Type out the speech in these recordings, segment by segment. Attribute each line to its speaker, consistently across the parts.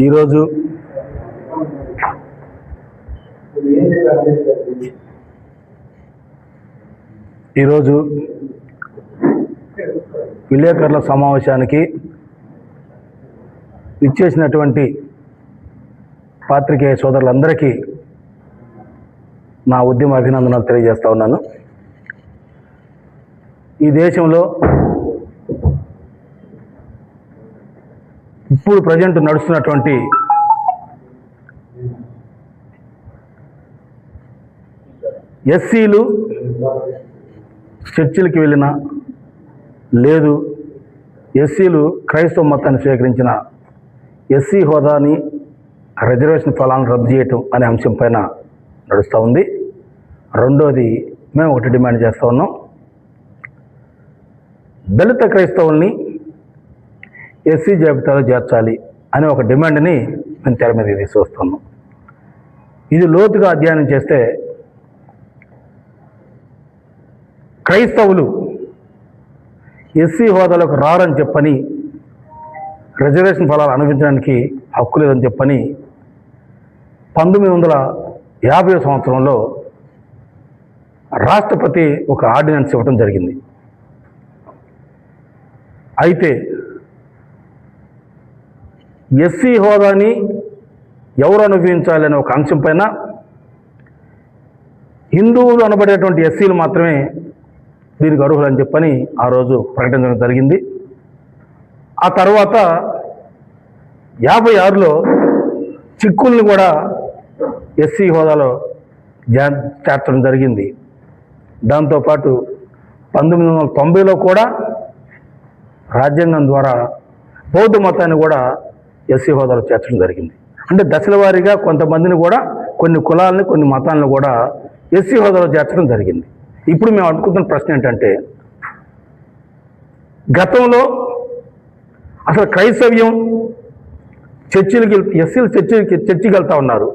Speaker 1: ఈరోజు విలేకరుల సమావేశానికి ఇచ్చేసినటువంటి పాత్రికేయ సోదరులందరికీ నా ఉద్యమ అభినందనలు తెలియజేస్తా ఉన్నాను. ఈ దేశంలో ఇప్పుడు ప్రజెంట్ నడుస్తున్నటువంటి ఎస్సీలు చర్చిలకి వెళ్ళినా లేదు, ఎస్సీలు క్రైస్తవ మతాన్ని స్వీకరించిన ఎస్సీ హోదాని రిజర్వేషన్ ఫలాలను రద్దు చేయటం అనే అంశం పైన నడుస్తూ ఉంది. రెండోది మేము ఒకటి డిమాండ్ చేస్తూ ఉన్నాం, దళిత క్రైస్తవుల్ని ఎస్సీ జాబితాలో చేర్చాలి అనే ఒక డిమాండ్ని మేము తెర మీద తీసుకొస్తున్నాం. ఇది లోతుగా అధ్యయనం చేస్తే క్రైస్తవులు ఎస్సీ హోదాలోకి రారని చెప్పని, రిజర్వేషన్ ఫలాలు అనుభవించడానికి హక్కు లేదని చెప్పని 1950 సంవత్సరంలో రాష్ట్రపతి ఒక ఆర్డినెన్స్ ఇవ్వడం జరిగింది. అయితే ఎస్సీ హోదాని ఎవరు అనుభవించాలనే ఒక అంశం పైన హిందువులు అనబడేటువంటి ఎస్సీలు మాత్రమే దీనికి అర్హులని చెప్పని ఆ రోజు ప్రకటించడం జరిగింది. ఆ తర్వాత 56లో చిక్కుల్ని కూడా ఎస్సీ హోదాలో చేర్చడం జరిగింది. దాంతోపాటు 1990లో కూడా రాజ్యాంగం ద్వారా బౌద్ధ మతాన్ని కూడా ఎస్సీ హోదాలో చేర్చడం జరిగింది. అంటే దశల వారీగా కొంతమందిని కూడా, కొన్ని కులాలని, కొన్ని మతాలను కూడా ఎస్సీ హోదాలో చేర్చడం జరిగింది. ఇప్పుడు మేము అనుకుంటున్న ప్రశ్న ఏంటంటే, గతంలో అసలు క్రైస్తవ్యం చర్చిలకి ఎస్సీలు చర్చికి వెళ్తూ ఉన్నారు,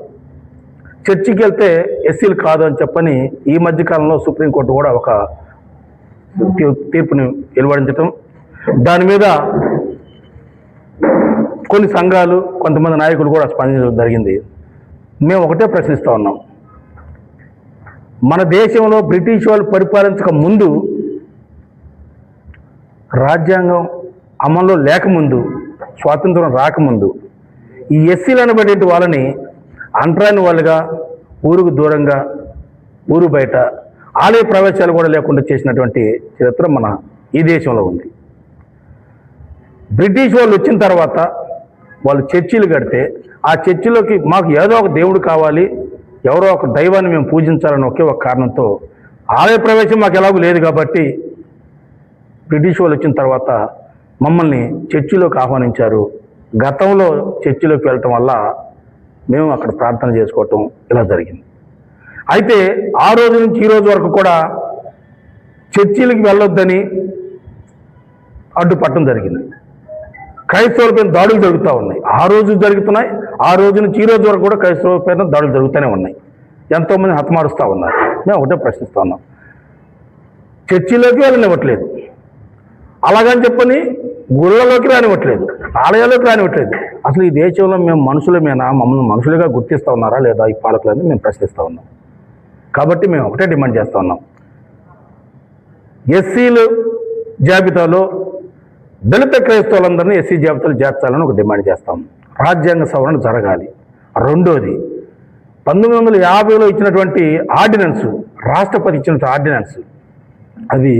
Speaker 1: చర్చికి వెళ్తే ఎస్సీలు కాదు అని చెప్పని ఈ మధ్యకాలంలో సుప్రీంకోర్టు కూడా ఒక తీర్పుని వెలువడించటం, దాని మీద కొన్ని సంఘాలు, కొంతమంది నాయకులు కూడా స్పందించడం జరిగింది. మేము ఒకటే ప్రశ్నిస్తూ ఉన్నాం, మన దేశంలో బ్రిటిష్ వాళ్ళు పరిపాలించక ముందు, రాజ్యాంగం అమల్లో లేకముందు, స్వాతంత్రం రాకముందు ఈ ఎస్సీలు అనబడే వాళ్ళని అంటరాని వాళ్ళుగా, ఊరుకు దూరంగా, ఊరు బయట ఆలయ ప్రవేశాలు కూడా లేకుండా చేసినటువంటి చరిత్ర మన ఈ దేశంలో ఉంది. బ్రిటిష్ వాళ్ళు వచ్చిన తర్వాత వాళ్ళు చర్చిలు కడితే ఆ చర్చిలోకి మాకు ఏదో ఒక దేవుడు కావాలి, ఎవరో ఒక దైవాన్ని మేము పూజించాలని ఒకే ఒక కారణంతో ఆలయ ప్రవేశం మాకు ఎలాగూ లేదు కాబట్టి బ్రిటిష్ వాళ్ళు వచ్చిన తర్వాత మమ్మల్ని చర్చిలోకి ఆహ్వానించారు. గతంలో చర్చిలోకి వెళ్ళటం వల్ల మేము అక్కడ ప్రార్థన చేసుకోవటం ఇలా జరిగింది. అయితే ఆ రోజు నుంచి ఈ రోజు వరకు కూడా చర్చిలకి వెళ్ళొద్దని అడ్డుపట్టడం జరిగింది. క్రైస్తవులపైన దాడులు జరుగుతూ ఉన్నాయి, ఆ రోజు జరుగుతున్నాయి. ఆ రోజు నుంచి ఈ రోజు వరకు కూడా క్రైస్తవులపైన దాడులు జరుగుతూనే ఉన్నాయి, ఎంతోమంది హతమారుస్తూ ఉన్నారు. మేము ఒకటే ప్రశ్నిస్తూ ఉన్నాం, చర్చిలోకి వెళ్ళనివ్వట్లేదు, అలాగని చెప్పని గుళ్ళలోకి రానివ్వట్లేదు, ఆలయాల్లోకి రానివ్వట్లేదు. అసలు ఈ దేశంలో మేము మనుషులమేనా, మమ్మల్ని మనుషులుగా గుర్తిస్తూ ఉన్నారా లేదా ఈ పాలకులని మేము ప్రశ్నిస్తూ ఉన్నాం. కాబట్టి మేము ఒకటే డిమాండ్ చేస్తూ ఉన్నాం, ఎస్సీలు జాబితాలో దళిత క్రైస్తవులందరినీ ఎస్సీ జాబితాలు చేర్చాలని ఒక డిమాండ్ చేస్తాం. రాజ్యాంగ సవరణ జరగాలి. రెండోది 1950లో ఇచ్చినటువంటి ఆర్డినెన్స్, రాష్ట్రపతి ఇచ్చిన ఆర్డినెన్స్, అది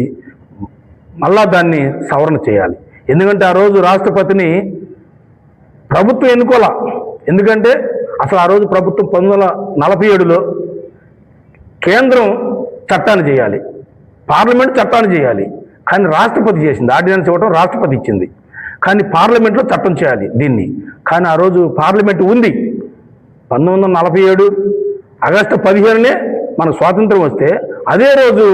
Speaker 1: మళ్ళా దాన్ని సవరణ చేయాలి. ఎందుకంటే ఆ రోజు రాష్ట్రపతిని ప్రభుత్వం ఎన్నుకోలా. ఎందుకంటే అసలు ఆ రోజు ప్రభుత్వం 1947లో కేంద్రం చట్టాన్ని చేయాలి, పార్లమెంట్ చట్టాన్ని చేయాలి, కానీ రాష్ట్రపతి చేసింది. ఆర్డినెన్స్ ఇవ్వడం రాష్ట్రపతి ఇచ్చింది, కానీ పార్లమెంట్లో చట్టం చేయాలి దీన్ని. కానీ ఆ రోజు పార్లమెంట్ ఉంది. 1947 ఆగస్టు 15నే మనకు స్వాతంత్రం వస్తే అదే రోజు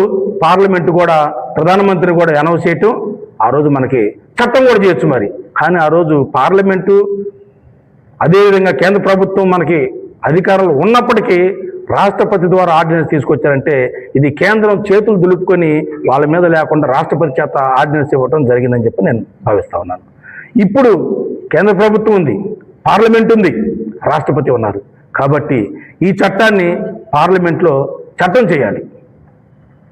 Speaker 1: పార్లమెంటు కూడా, ప్రధానమంత్రిని కూడా అనౌన్స్ చేయటం, ఆ రోజు మనకి చట్టం కూడా చేయొచ్చు మరి. కానీ ఆ రోజు పార్లమెంటు, అదేవిధంగా కేంద్ర ప్రభుత్వం మనకి అధికారాలు ఉన్నప్పటికీ రాష్ట్రపతి ద్వారా ఆర్డినెన్స్ తీసుకొచ్చారంటే ఇది కేంద్రం చేతులు దులుపుకొని వాళ్ళ మీద లేకుండా రాష్ట్రపతి చేత ఆర్డినెన్స్ ఇవ్వడం జరిగిందని చెప్పి నేను భావిస్తా ఉన్నాను. ఇప్పుడు కేంద్ర ప్రభుత్వం ఉంది, పార్లమెంట్ ఉంది, రాష్ట్రపతి ఉన్నారు. కాబట్టి ఈ చట్టాన్ని పార్లమెంట్లో చట్టం చేయాలి.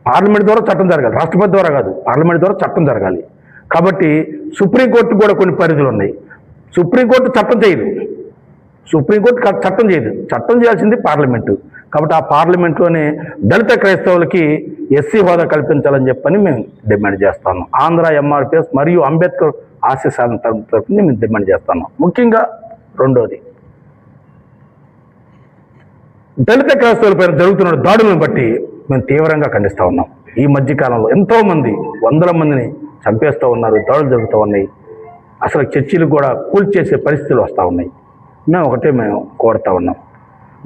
Speaker 1: పార్లమెంట్ ద్వారా చట్టం జరగాలి, రాష్ట్రపతి ద్వారా కాదు, పార్లమెంట్ ద్వారా చట్టం జరగాలి. కాబట్టి సుప్రీంకోర్టు కూడా కొన్ని పరిధులు ఉన్నాయి. సుప్రీంకోర్టు చట్టం చేయదు, సుప్రీంకోర్టు చట్టం చేయదు, చట్టం చేయాల్సింది పార్లమెంటు. కాబట్టి ఆ పార్లమెంట్లోనే దళిత క్రైస్తవులకి ఎస్సీ హోదా కల్పించాలని చెప్పని మేము డిమాండ్ చేస్తాను. ఆంధ్ర ఎంఆర్పిఎస్ మరియు అంబేద్కర్ ఆశయ సాధన తరఫున మేము డిమాండ్ చేస్తాను. ముఖ్యంగా రెండోది, దళిత క్రైస్తవులపైన జరుగుతున్న దాడులను బట్టి మేము తీవ్రంగా ఖండిస్తూ ఉన్నాం. ఈ మధ్యకాలంలో ఎంతోమంది, వందల మందిని చంపేస్తూ ఉన్నారు, దాడులు జరుగుతూ ఉన్నాయి. అసలు చర్చిలు కూడా కూల్చేసే పరిస్థితులు వస్తూ ఉన్నాయి. మేము కోరుతా ఉన్నాం,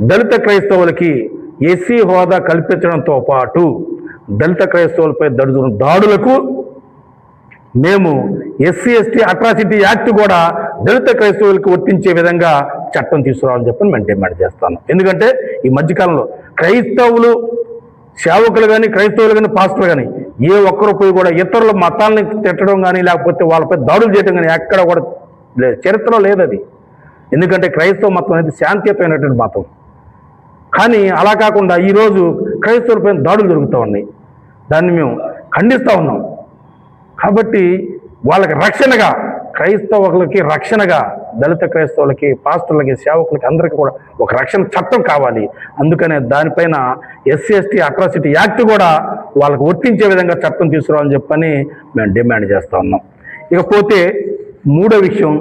Speaker 1: దళిత క్రైస్తవులకి ఎస్సీ హోదా కల్పించడంతో పాటు దళిత క్రైస్తవులపై జరుగుతున్న దాడులకు మేము ఎస్సీ ఎస్టీ అట్రాసిటీ యాక్ట్ కూడా దళిత క్రైస్తవులకు వర్తించే విధంగా చట్టం తీసుకురావాలని చెప్పి మేము డిమాండ్ చేస్తాను. ఎందుకంటే ఈ మధ్యకాలంలో క్రైస్తవులు సేవకులు కానీ, క్రైస్తవులు కానీ, పాస్టర్లు కానీ ఏ ఒక్కరు పోయి కూడా ఇతరుల మతాలని తిట్టడం కానీ, లేకపోతే వాళ్ళపై దాడులు చేయడం కానీ ఎక్కడ కూడా చరిత్రలో లేదు అది. ఎందుకంటే క్రైస్తవ మతం అనేది శాంతియుతమైనటువంటి మతం. కానీ అలా కాకుండా ఈరోజు క్రైస్తవులపైన దాడులు జరుగుతూ ఉన్నాయి. దాన్ని మేము ఖండిస్తూ ఉన్నాం. కాబట్టి వాళ్ళకి రక్షణగా, క్రైస్తవులకి రక్షణగా, దళిత క్రైస్తవులకి, పాస్టర్లకి, సేవకులకి అందరికీ కూడా ఒక రక్షణ చట్టం కావాలి. అందుకనే దానిపైన ఎస్సీ ఎస్టీ అట్రాసిటీ యాక్ట్ కూడా వాళ్ళకు వర్తించే విధంగా చట్టం తీసుకురావాలని చెప్పని మేము డిమాండ్ చేస్తూ ఉన్నాం. ఇకపోతే మూడో విషయం,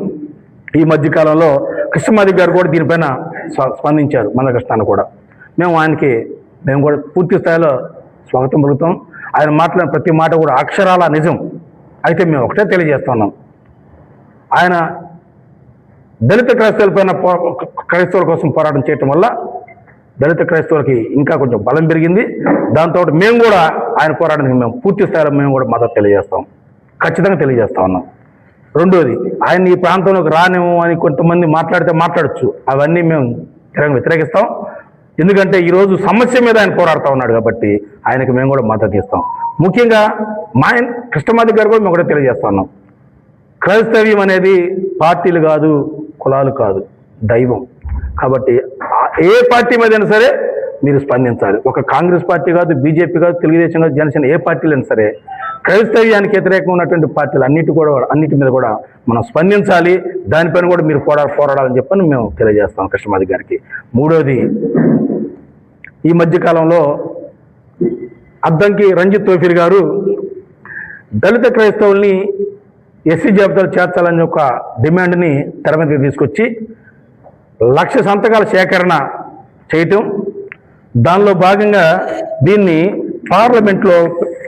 Speaker 1: ఈ మధ్యకాలంలో కృష్ణమాది గారు కూడా దీనిపైన స్పందించారు. మందకృష్ణ కూడా మేము కూడా పూర్తి స్థాయిలో స్వాగతం పలుకుతాం. ఆయన మాట్లాడిన ప్రతి మాట కూడా అక్షరాల నిజం. అయితే మేము ఒకటే తెలియజేస్తున్నాం, ఆయన దళిత క్రైస్తవుల కోసం పోరాటం చేయటం వల్ల దళిత క్రైస్తవులకి ఇంకా కొంచెం బలం పెరిగింది. దాంతో మేము కూడా ఆయన పోరాటానికి మేము పూర్తి స్థాయిలో మేము కూడా మద్దతు తెలియజేస్తాం, ఖచ్చితంగా తెలియజేస్తా ఉన్నాం. రెండోది, ఆయన ఈ ప్రాంతంలోకి రానేమో అని కొంతమంది మాట్లాడచ్చు, అవన్నీ మేము వ్యతిరేకిస్తాం. ఎందుకంటే ఈరోజు సమస్య మీద ఆయన పోరాడుతూ ఉన్నాడు కాబట్టి ఆయనకి మేము కూడా మద్దతు ఇస్తాం. ముఖ్యంగా కృష్ణమాది గారు కూడా మేము కూడా తెలియజేస్తా ఉన్నాం, క్రైస్తవ్యం అనేది పార్టీలు కాదు, కులాలు కాదు, దైవం. కాబట్టి ఏ పార్టీ మీదైనా సరే మీరు స్పందించాలి. ఒక కాంగ్రెస్ పార్టీ కాదు, బీజేపీ కాదు, తెలుగుదేశం కాదు, జనసేన, ఏ పార్టీలైనా సరే క్రైస్తవ్యానికి వ్యతిరేకంగా ఉన్నటువంటి పార్టీలు అన్నిటి మీద కూడా మనం స్పందించాలి. దానిపైన కూడా మీరు పోరాడాలని చెప్పని మేము తెలియజేస్తాం కృష్ణమాది గారికి. మూడోది, ఈ మధ్యకాలంలో అద్దంకి రంజిత్ తోఫీర్ గారు దళిత క్రైస్తవుల్ని ఎస్సీ జాబితాలు చేర్చాలని ఒక డిమాండ్ని తెర మీదకి తీసుకొచ్చి 1,00,000 సంతకాల సేకరణ చేయటం, దానిలో భాగంగా దీన్ని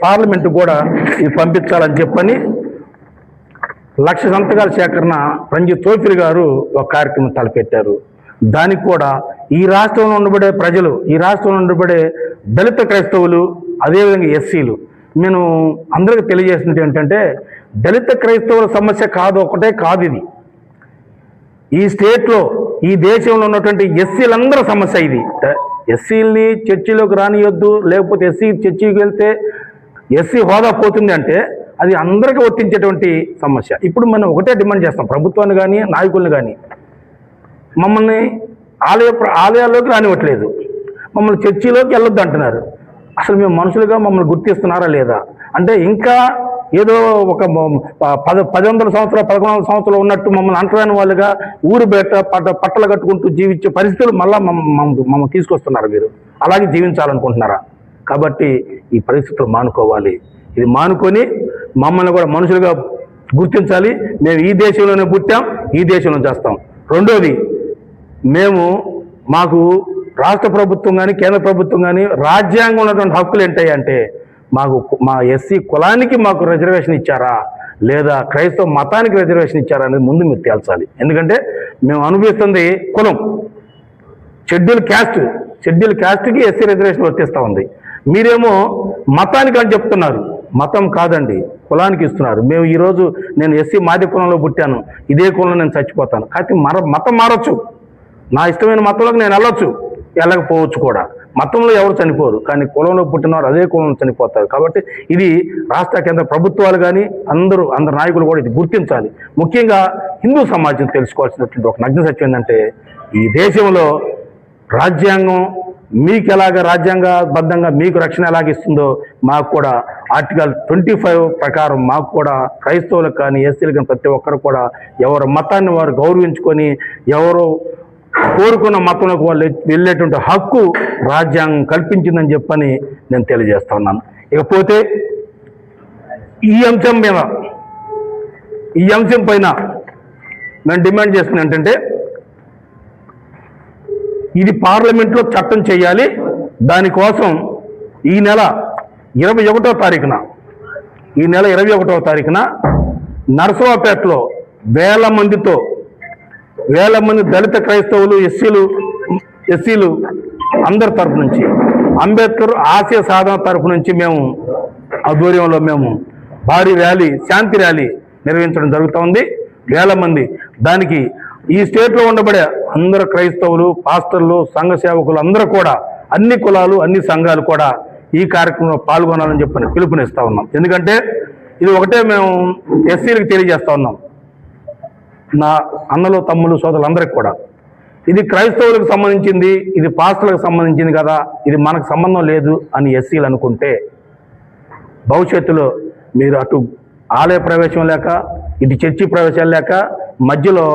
Speaker 1: పార్లమెంటు కూడా ఇది పంపించాలని చెప్పని 1,00,000 సంతకాల సేకరణ రంజిత్ తోఫీర్ గారు ఒక కార్యక్రమం తలపెట్టారు. దానికి కూడా ఈ రాష్ట్రంలో ఉండబడే ప్రజలు, ఈ రాష్ట్రంలో ఉండబడే దళిత క్రైస్తవులు, అదేవిధంగా ఎస్సీలు, నేను అందరికీ తెలియజేసినట్టు ఏంటంటే దళిత క్రైస్తవుల సమస్య ఒకటే కాదు ఇది. ఈ స్టేట్లో, ఈ దేశంలో ఉన్నటువంటి ఎస్సీలందరి సమస్య ఇది. ఎస్సీల్ని చర్చిలోకి రానియొద్దు, లేకపోతే ఎస్సీ చర్చికి వెళ్తే ఎస్సీ హోదా పోతుంది అంటే అది అందరికీ వర్తించేటువంటి సమస్య. ఇప్పుడు మనం ఒకటే డిమాండ్ చేస్తాం, ప్రభుత్వాన్ని కానీ, నాయకుల్ని కానీ, మమ్మల్ని ఆలయాల్లోకి రానివ్వట్లేదు, మమ్మల్ని చర్చిలోకి వెళ్ళొద్దు అంటున్నారు. అసలు మేము మనుషులుగా మమ్మల్ని గుర్తిస్తున్నారా లేదా? అంటే ఇంకా ఏదో ఒక 1100 సంవత్సరాలు 1100 సంవత్సరాలు ఉన్నట్టు మమ్మల్ని అంటరాని వాళ్ళుగా ఊరు బయట పట్టలు కట్టుకుంటూ జీవించే పరిస్థితులు మమ్మల్ని తీసుకొస్తున్నారు. మీరు అలాగే జీవించాలనుకుంటున్నారా? కాబట్టి ఈ పరిస్థితులు మానుకోవాలి. ఇది మానుకొని మమ్మల్ని కూడా మనుషులుగా గుర్తించాలి. మేము ఈ దేశంలోనే పుట్టాం, ఈ దేశంలో చేస్తాం. రెండోది, మాకు రాష్ట్ర ప్రభుత్వం కానీ, కేంద్ర ప్రభుత్వం కానీ రాజ్యాంగం ఉన్నటువంటి హక్కులు ఏంటాయంటే, మా ఎస్సీ కులానికి మాకు రిజర్వేషన్ ఇచ్చారా, లేదా క్రైస్తవ మతానికి రిజర్వేషన్ ఇచ్చారా అనేది ముందు మీరు తేల్చాలి. ఎందుకంటే మేము అనుభవిస్తుంది కులం, షెడ్యూల్ క్యాస్ట్కి ఎస్సీ రిజర్వేషన్ వర్తిస్తూ ఉంది. మీరేమో మతానికి అని చెప్తున్నారు. మతం కాదండి, కులానికి ఇస్తున్నారు. నేను ఎస్సీ మాది కులంలో పుట్టాను, ఇదే కులంలో నేను చచ్చిపోతాను. కాబట్టి మతం మారచ్చు, నా ఇష్టమైన మతంలోకి నేను వెళ్ళొచ్చు, వెళ్ళకపోవచ్చు కూడా. మతంలో ఎవరు చనిపోరు, కానీ కులంలో పుట్టినవారు అదే కులంలో చనిపోతారు. కాబట్టి ఇది రాష్ట్ర కేంద్ర ప్రభుత్వాలు కానీ అందరూ నాయకులు కూడా ఇది గుర్తించాలి. ముఖ్యంగా హిందూ సమాజం తెలుసుకోవాల్సినటువంటి ఒక నగ్న సత్యం ఏంటంటే, ఈ దేశంలో రాజ్యాంగం మీకు ఎలాగ రాజ్యాంగబద్ధంగా మీకు రక్షణ ఎలాగిస్తుందో మాకు కూడా ఆర్టికల్ 25 ప్రకారం మాకు కూడా క్రైస్తవులకు కానీ ఎస్సీలకు కానీ ప్రతి ఒక్కరు కూడా ఎవరు మతాన్ని వారు గౌరవించుకొని ఎవరు కోరుకున్న మతంలోకి వాళ్ళు వెళ్ళేటువంటి హక్కు రాజ్యాంగం కల్పించిందని చెప్పని నేను తెలియజేస్తా ఉన్నాను. ఇకపోతే ఈ అంశం పైన నేను డిమాండ్ చేస్తున్నా ఏంటంటే, ఇది పార్లమెంట్లో చట్టం చేయాలి. దానికోసం ఈ నెల 21వ తారీఖున నరసరావుపేటలో వేల మంది దళిత క్రైస్తవులు ఎస్సీలు అందరి తరపు నుంచి, అంబేద్కర్ ఆశయ సాధన తరపు నుంచి మేము ఆధ్వర్యంలో మేము భారీ ర్యాలీ, శాంతి ర్యాలీ నిర్వహించడం జరుగుతోంది. వేల మంది. దానికి ఈ స్టేట్లో ఉండబడే అందరు క్రైస్తవులు, పాస్టర్లు, సంఘ సేవకులు అందరూ కూడా, అన్ని కులాలు, అన్ని సంఘాలు కూడా ఈ కార్యక్రమంలో పాల్గొనాలని చెప్పని పిలుపునిస్తా ఉన్నాం. ఎందుకంటే ఇది ఒకటే మేము ఎస్సీలకు తెలియజేస్తా ఉన్నాం, నా అన్నలు, తమ్ములు, సోదరులందరికీ కూడా. ఇది క్రైస్తవులకు సంబంధించింది, ఇది పాస్టర్లకు సంబంధించింది కదా, ఇది మనకు సంబంధం లేదు అని ఎస్సీలు అనుకుంటే భవిష్యత్తులో మీరు అటు ఆలయ ప్రవేశం లేక, ఇటు చర్చి ప్రవేశాలు లేక మధ్యలో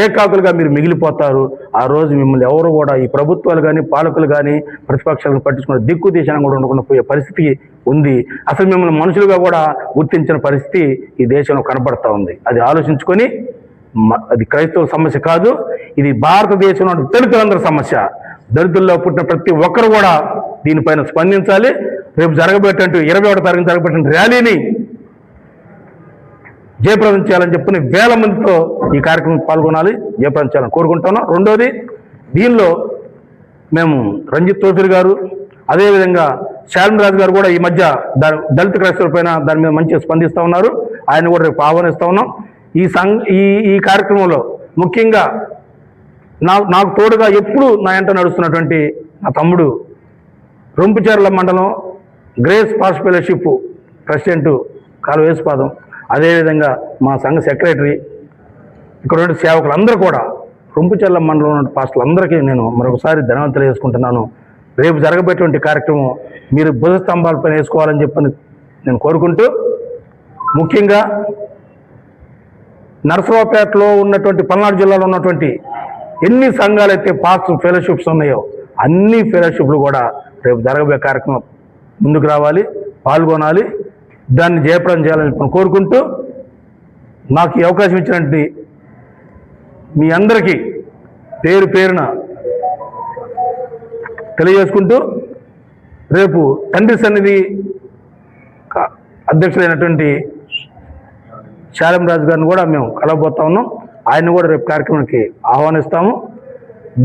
Speaker 1: ఏకాకులుగా మీరు మిగిలిపోతారు. ఆ రోజు మిమ్మల్ని ఎవరు కూడా ఈ ప్రభుత్వాలు కానీ, పాలకులు కానీ, ప్రతిపక్షాలను పట్టించుకున్న దిక్కు దేశాన్ని కూడా ఉండకుండా పోయే పరిస్థితి ఉంది. అసలు మిమ్మల్ని మనుషులుగా కూడా గుర్తించిన పరిస్థితి ఈ దేశంలో కనబడతా ఉంది. అది ఆలోచించుకొని, అది క్రైస్తవుల సమస్య కాదు, ఇది భారతదేశంలో దళితులందరి సమస్య. దళితుల్లో పుట్టిన ప్రతి ఒక్కరు కూడా దీనిపైన స్పందించాలి. రేపు 21వ తారీఖున జరగబెట్టిన ర్యాలీని జయప్రదం చేయాలని చెప్పని వేల మందితో ఈ కార్యక్రమం పాల్గొనాలి, జయప్రదం చేయాలని కోరుకుంటున్నాం. రెండోది, దీనిలో మేము రంజిత్ చౌదరి గారు, అదేవిధంగా శాలిం రాజు గారు కూడా ఈ మధ్య దళిత క్రైస్తవుల పైన దాని మీద మంచిగా స్పందిస్తూ ఉన్నారు. ఆయన కూడా రేపు ఆహ్వానిస్తూ ఉన్నాం. ఈ కార్యక్రమంలో ముఖ్యంగా నాకు తోడుగా ఎప్పుడు నా వెంట నడుస్తున్నటువంటి నా తమ్ముడు, రొంపిచెర్ల మండలం గ్రేస్ పాస్ట్ ఫెలోషిప్ ప్రెసిడెంట్ కాలువ యేసుపాదం, అదేవిధంగా మా సంఘ సెక్రటరీ, ఇక్కడ ఉన్న సేవకులు అందరూ కూడా, రొంపిచెర్ల మండలంలో ఉన్న పాస్టర్లు అందరికీ నేను మరొకసారి ధన్యవాదాలు తెలియజేసుకుంటున్నాను. రేపు జరగబెట్టే కార్యక్రమం మీరు భుజ స్తంభాలపైన వేసుకోవాలని చెప్పని నేను కోరుకుంటూ, ముఖ్యంగా నరసరావుపేటలో ఉన్నటువంటి, పల్నాడు జిల్లాలో ఉన్నటువంటి ఎన్ని సంఘాలైతే పాస్టర్ ఫెలోషిప్స్ ఉన్నాయో అన్ని ఫెలోషిప్లు కూడా రేపు జరగబోయే కార్యక్రమం ముందుకు రావాలి, పాల్గొనాలి, దాన్ని జయప్రదం చేయాలని కోరుకుంటూ, నాకు ఈ అవకాశం ఇచ్చినటువంటి మీ అందరికీ పేరు పేరున తెలియజేసుకుంటూ, రేపు తండ్రి సన్నిధి అధ్యక్షులైనటువంటి శాలిం రాజు గారిని కూడా మేము కలవబోతా ఉన్నాం. ఆయన కూడా రేపు కార్యక్రమానికి ఆహ్వానిస్తాము.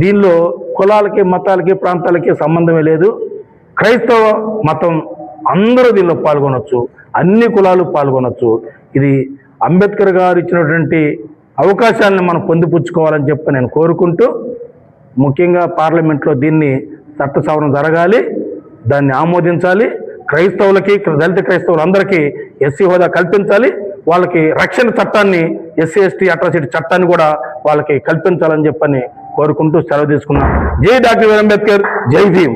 Speaker 1: దీనిలో కులాలకి, మతాలకి, ప్రాంతాలకి సంబంధమే లేదు. క్రైస్తవ మతం అందరూ దీనిలో పాల్గొనవచ్చు, అన్ని కులాలు పాల్గొనవచ్చు. ఇది అంబేద్కర్ గారు ఇచ్చినటువంటి అవకాశాలను మనం పొందిపుచ్చుకోవాలని చెప్పి నేను కోరుకుంటూ, ముఖ్యంగా పార్లమెంట్లో దీన్ని చట్ట సవరణ జరగాలి, దాన్ని ఆమోదించాలి. క్రైస్తవులకి, దళిత క్రైస్తవులందరికీ ఎస్సీ హోదా కల్పించాలి. వాళ్ళకి రక్షణ చట్టాన్ని, ఎస్సీ ఎస్టీ అట్రాసిటీ చట్టాన్ని కూడా వాళ్ళకి కల్పించాలని చెప్పని కోరుకుంటూ సెలవు తీసుకున్నాం. జై డాక్టర్ అంబేద్కర్, జై భీమ్.